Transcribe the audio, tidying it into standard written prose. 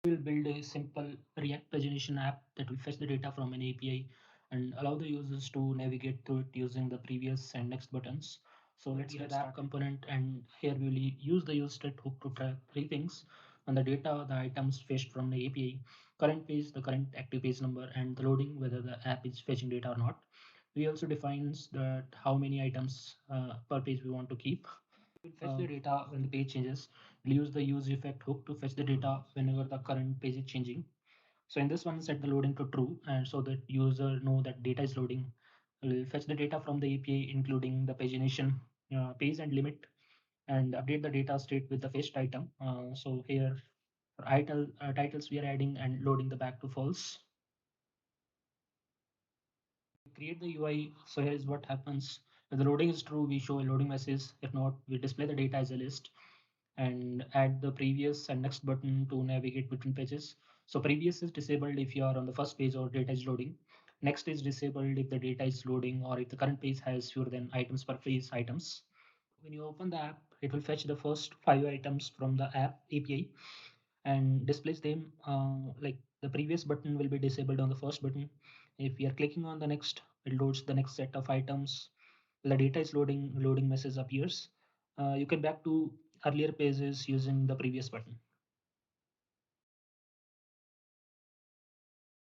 We'll build a simple React pagination app that will fetch the data from an API and allow the users to navigate through it using the previous and next buttons. So let's get app component, and here we will use the use state hook to track three things on the data, the items fetched from the API, current page, the current active page number, and the loading, whether the app is fetching data or not. We also defines that how many items per page we want to keep. We'll fetch the data when the page changes. We'll use the use effect hook to fetch the data whenever the current page is changing. So in this one, set the loading to true, and so that user know that data is loading. We'll fetch the data from the API, including the pagination page and limit, and update the data state with the fetched item. So here, for titles we are adding and loading the back to false. Create the UI. So here is what happens. If the loading is true, we show a loading message. If not, we display the data as a list and add the previous and next button to navigate between pages. So previous is disabled if you are on the first page or data is loading. Next is disabled if the data is loading or if the current page has fewer than items per page items. When you open the app, it will fetch the first 5 items from the app API and displays them like the previous button will be disabled on the first button. If we are clicking on the next, it loads the next set of items. The data is loading message appears. You can back to earlier pages using the previous button.